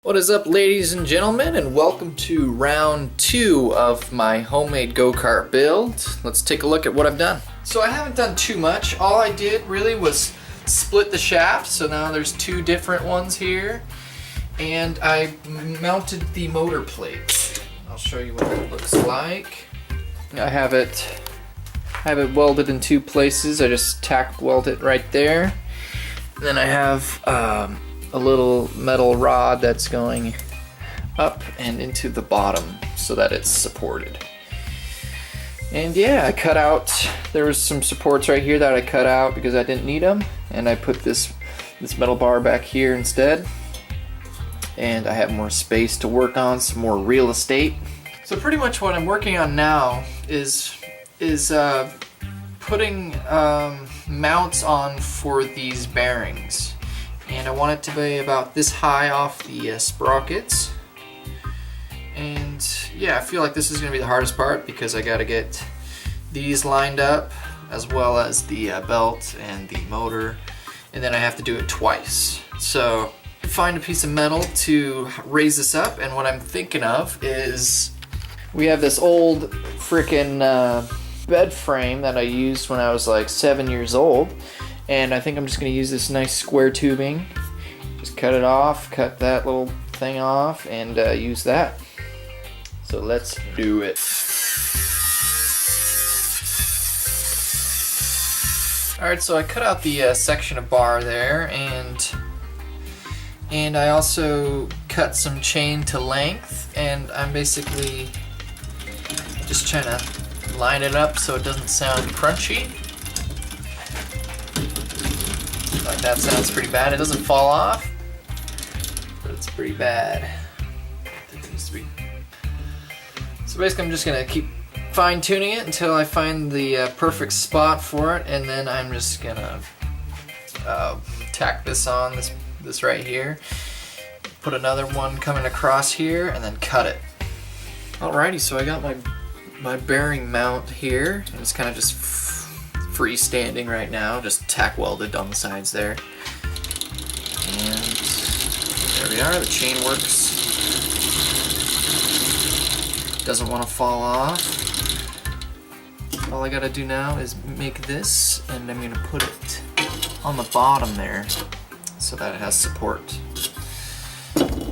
What is up, ladies and gentlemen, and welcome to round 2 of my homemade go-kart build. Let's take a look at what I've done. So I haven't done too much. All I did really was split the shaft, so now there's 2 different ones here. And I mounted the motor plate. I'll show you what it looks like. I have it welded in 2 places. I just tack weld it right there. And then I have a little metal rod that's going up and into the bottom so that it's supported. And yeah, I cut out, there was some supports right here that I cut out because I didn't need them, and I put this metal bar back here instead. And I have more space to work on, some more real estate. So pretty much what I'm working on now is putting mounts on for these bearings. And I want it to be about this high off the sprockets. And yeah, I feel like this is going to be the hardest part because I got to get these lined up as well as the belt and the motor, and then I have to do it twice. So find a piece of metal to raise this up, and what I'm thinking of is we have this old frickin' bed frame that I used when I was like 7 years old. And I think I'm just going to use this nice square tubing. Just cut it off, cut that little thing off, and use that. So let's do it. Alright, so I cut out the section of bar there, and I also cut some chain to length, and I'm basically just trying to line it up so it doesn't sound crunchy. Like that sounds pretty bad. It doesn't fall off, but it's pretty bad. It needs to be. So basically I'm just going to keep fine-tuning it until I find the perfect spot for it, and then I'm just going to tack this on, this right here, put another one coming across here, and then cut it. Alrighty, so I got my bearing mount here, and it's kind of just freestanding right now, just tack welded on the sides there. And there we are, the chain works. Doesn't want to fall off. All I gotta do now is make this, and I'm gonna put it on the bottom there so that it has support.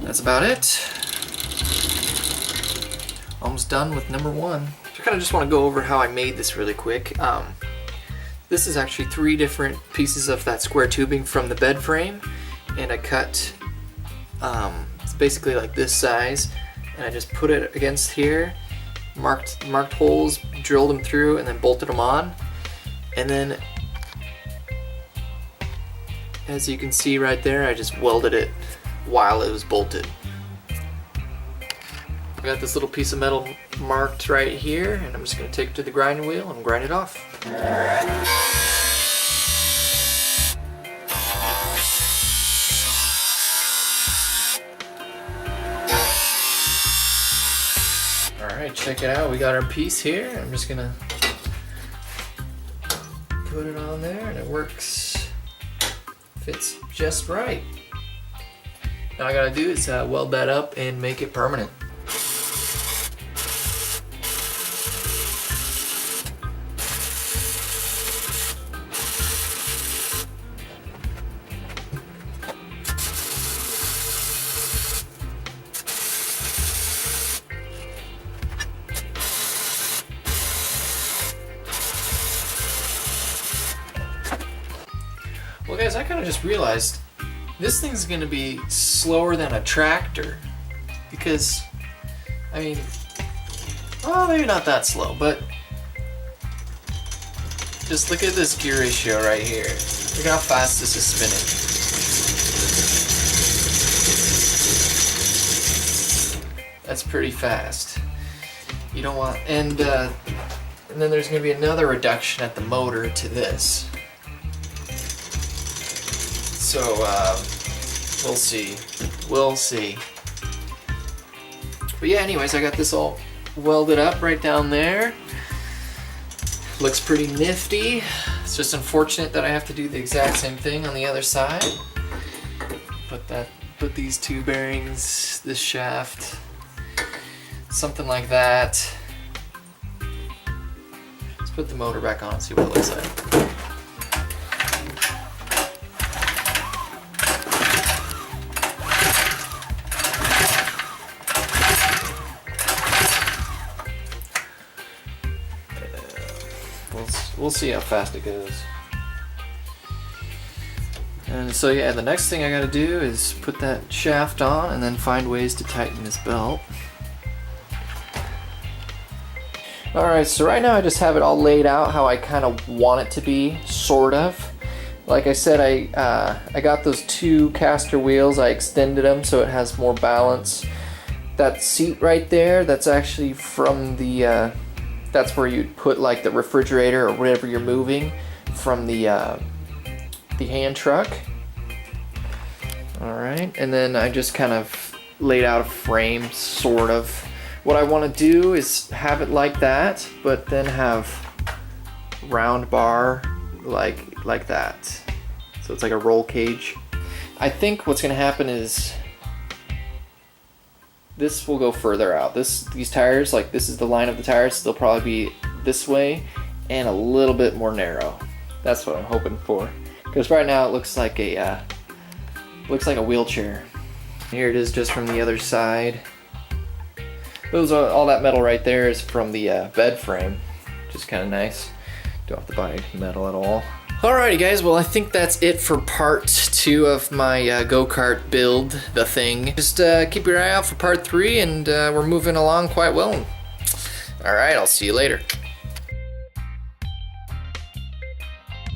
That's about it. Almost done with number 1. So I kind of just want to go over how I made this really quick. This is actually 3 different pieces of that square tubing from the bed frame, and I cut, it's basically like this size, and I just put it against here, marked holes, drilled them through, and then bolted them on. And then, as you can see right there, I just welded it while it was bolted. I got this little piece of metal marked right here, and I'm just going to take it to the grinding wheel and grind it off. Alright, check it out. We got our piece here. I'm just going to put it on there, and it works. Fits just right. Now all I got to do is weld that up and make it permanent. Well guys, I kind of just realized this thing's going to be slower than a tractor because, I mean, well, maybe not that slow, but just look at this gear ratio right here. Look how fast this is spinning. That's pretty fast. You don't want, and then there's going to be another reduction at the motor to this. So, we'll see. We'll see. But yeah, anyways, I got this all welded up right down there. Looks pretty nifty. It's just unfortunate that I have to do the exact same thing on the other side. Put put these two bearings, this shaft, something like that. Let's put the motor back on and see what it looks like. We'll see how fast it goes. And so yeah, the next thing I gotta do is put that shaft on and then find ways to tighten this belt. Alright, so right now I just have it all laid out how I kind of want it to be, sort of. Like I said, I got those two caster wheels, I extended them so it has more balance. That seat right there, that's actually from the that's where you'd put like the refrigerator or whatever you're moving from the hand truck. All right, and then I just kind of laid out a frame, sort of. What I want to do is have it like that, but then have round bar like that. So it's like a roll cage. I think what's gonna happen is this will go further out. These tires, like this is the line of the tires, they'll probably be this way and a little bit more narrow. That's what I'm hoping for. Because right now it looks like a wheelchair. Here it is just from the other side. All that metal right there is from the bed frame, which is kind of nice. Don't have to buy metal at all. Alrighty guys, well I think that's it for part 2 of my go-kart build, the thing. Just keep your eye out for part 3 and we're moving along quite well. Alright, I'll see you later.